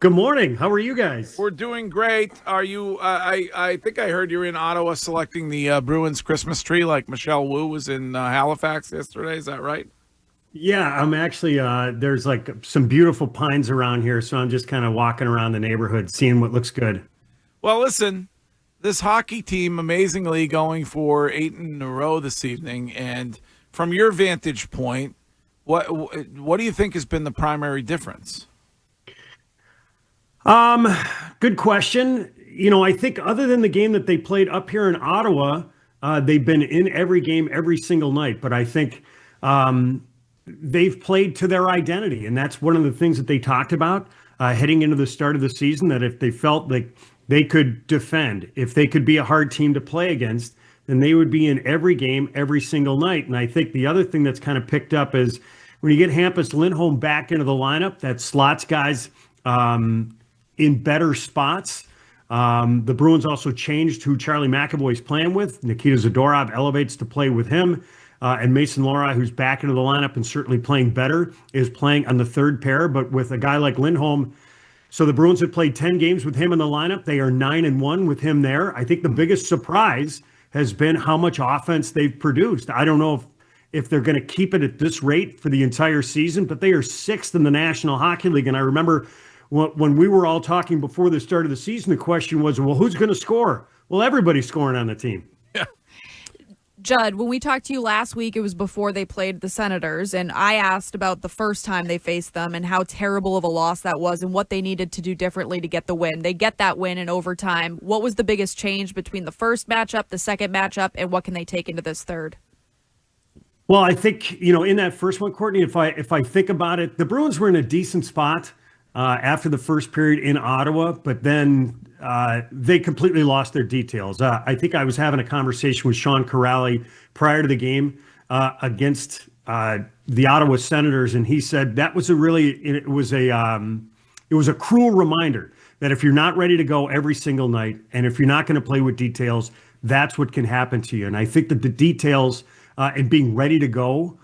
Good morning. How are you guys? We're doing great. Are you? I think I heard you're in Ottawa selecting the Bruins Christmas tree, like Michelle Wu was in Halifax yesterday. Is that right? Yeah, I'm actually there's like some beautiful pines around here, so I'm just kind of walking around the neighborhood seeing what looks good. Well, listen, this hockey team amazingly going for 8 in a row this evening, and from your vantage point, what do you think has been the primary difference? Um, Good question. I think other than the game that they played up here in Ottawa, they've been in every game every single night, but I think they've played to their identity, and that's one of the things that they talked about heading into the start of the season. That if they felt like they could defend, if they could be a hard team to play against, then they would be in every game every single night. And I think the other thing that's kind of picked up is when you get Hampus Lindholm back into the lineup, that slots guys in better spots. The Bruins also changed who Charlie McAvoy's playing with. Nikita Zadorov elevates to play with him. And Mason Lohrei, who's back into the lineup and certainly playing better, is playing on the third pair. But with a guy like Lindholm, so the Bruins have played 10 games with him in the lineup. They are 9-1 with him there. I think the biggest surprise has been how much offense they've produced. I don't know if they're going to keep it at this rate for the entire season, but they are sixth in the National Hockey League. And I remember when we were all talking before the start of the season, the question was, well, who's going to score? Well, everybody's scoring on the team. Judd, when we talked to you last week, it was before they played the Senators, and I asked about the first time they faced them and how terrible of a loss that was and what they needed to do differently to get the win. They get that win in overtime. What was the biggest change between the first matchup, the second matchup, and what can they take into this third? Well, I think, in that first one, Courtney, if I think about it, the Bruins were in a decent spot after the first period in Ottawa, but then they completely lost their details. I think I was having a conversation with Sean Corrali prior to the game against the Ottawa Senators, and he said that was it was a cruel reminder that if you're not ready to go every single night, and if you're not going to play with details, that's what can happen to you. And I think that the details and being ready to go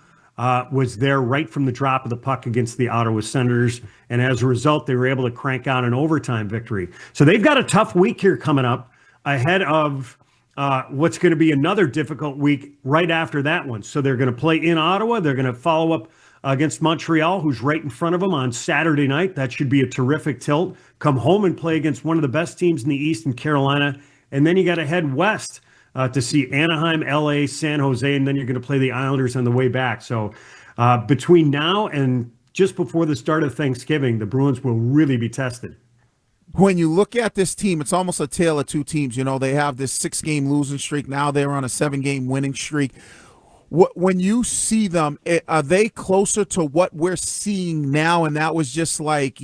was there right from the drop of the puck against the Ottawa Senators. And as a result, they were able to crank out an overtime victory. So they've got a tough week here coming up ahead of what's going to be another difficult week right after that one. So they're going to play in Ottawa. They're going to follow up against Montreal, who's right in front of them on Saturday night. That should be a terrific tilt. Come home and play against one of the best teams in the East in Carolina. And then you got to head west to see Anaheim, LA, San Jose, and then you're going to play the Islanders on the way back. So between now and just before the start of Thanksgiving, the Bruins will really be tested. When you look at this team, it's almost a tale of two teams. They have this 6-game losing streak. Now they're on a 7-game winning streak. When you see them, are they closer to what we're seeing now? And that was just like,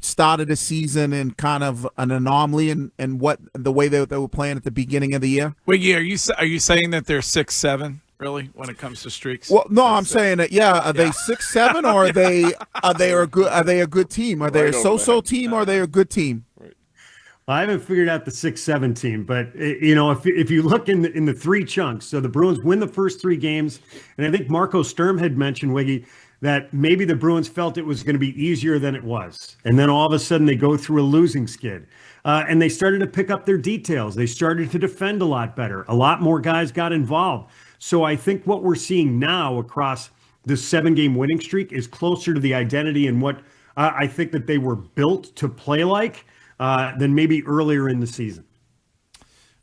start of the season and kind of an anomaly and what the way they were playing at the beginning of the year? Wiggy, are you saying that they're 6-7 really when it comes to streaks? Well, no, I'm saying that. Yeah, are they 6-7 or are they a good team? Are they a so-so team or are they a good team? I haven't figured out the 6-7 team, but if you look in the three chunks, so the Bruins win the first three games, and I think Marco Sturm had mentioned, Wiggy, that maybe the Bruins felt it was going to be easier than it was, and then all of a sudden they go through a losing skid, and they started to pick up their details. They started to defend a lot better. A lot more guys got involved. So I think what we're seeing now across this 7-game winning streak is closer to the identity and what I think that they were built to play like. Than maybe earlier in the season.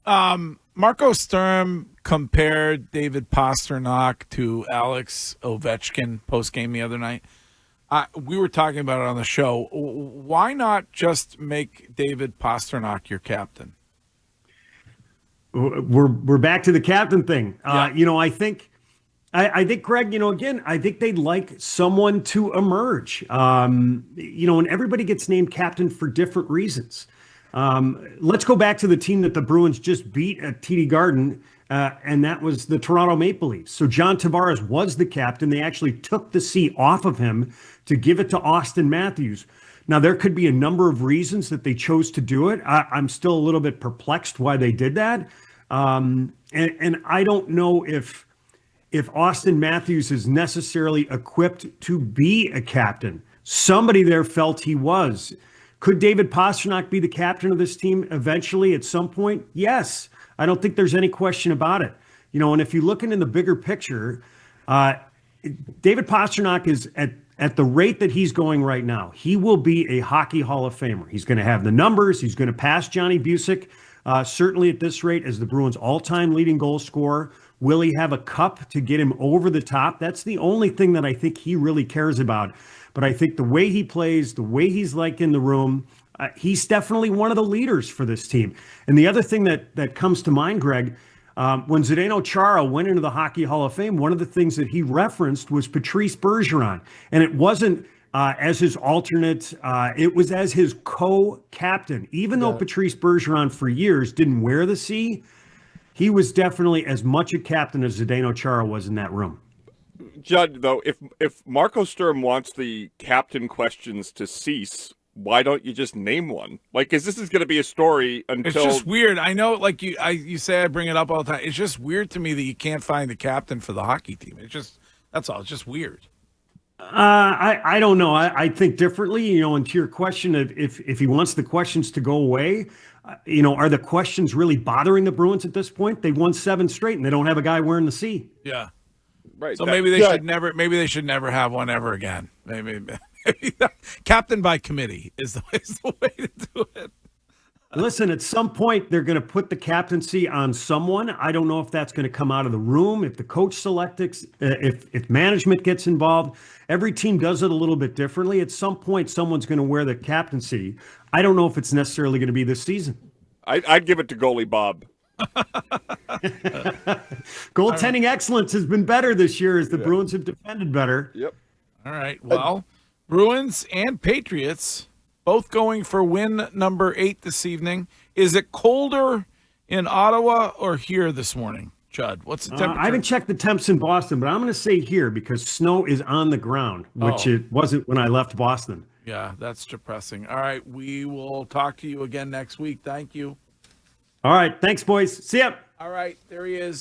Marco Sturm compared David Pastrnak to Alex Ovechkin post-game the other night. We were talking about it on the show. Why not just make David Pastrnak your captain? We're back to the captain thing. Yeah. I think, Greg, again, I think they'd like someone to emerge. And everybody gets named captain for different reasons. Let's go back to the team that the Bruins just beat at TD Garden, and that was the Toronto Maple Leafs. So John Tavares was the captain. They actually took the C off of him to give it to Austin Matthews. Now, there could be a number of reasons that they chose to do it. I'm still a little bit perplexed why they did that. And I don't know if Austin Matthews is necessarily equipped to be a captain. Somebody there felt he was. Could David Pastrnak be the captain of this team eventually at some point? Yes. I don't think there's any question about it. And if you look into the bigger picture, David Pastrnak is at the rate that he's going right now, he will be a Hockey Hall of Famer. He's going to have the numbers. He's going to pass Johnny Busick, certainly at this rate, as the Bruins' all-time leading goal scorer. Will he have a cup to get him over the top? That's the only thing that I think he really cares about. But I think the way he plays, the way he's like in the room, he's definitely one of the leaders for this team. And the other thing that comes to mind, Greg, when Zdeno Chara went into the Hockey Hall of Fame, one of the things that he referenced was Patrice Bergeron. And it wasn't as his alternate, it was as his co-captain. Even though Patrice Bergeron for years didn't wear the C, he was definitely as much a captain as Zdeno Chara was in that room. Judd, though, if Marco Sturm wants the captain questions to cease, why don't you just name one? Like, this is going to be a story until... It's just weird. I know, like you say I bring it up all the time. It's just weird to me that you can't find the captain for the hockey team. That's all. It's just weird. I don't know. I think differently, and to your question of if he wants the questions to go away, are the questions really bothering the Bruins at this point? They've won 7 straight and they don't have a guy wearing the C. Yeah. Right. So maybe they should never have one ever again. Maybe captain by committee is the way to do it. Listen, at some point they're going to put the captaincy on someone. I don't know if that's going to come out of the room, if the coach selects, if management gets involved. Every team does it a little bit differently. At some point, someone's going to wear the captaincy. I don't know if it's necessarily going to be this season. I'd give it to goalie Bob. Goaltending excellence has been better this year as the Bruins have defended better. Yep. All right. Well, Bruins and Patriots both going for win number 8 this evening. Is it colder in Ottawa or here this morning, Judd? What's the temperature? I haven't checked the temps in Boston, but I'm going to say here because snow is on the ground, which it wasn't when I left Boston. Yeah, that's depressing. All right. We will talk to you again next week. Thank you. All right. Thanks, boys. See ya. All right. There he is.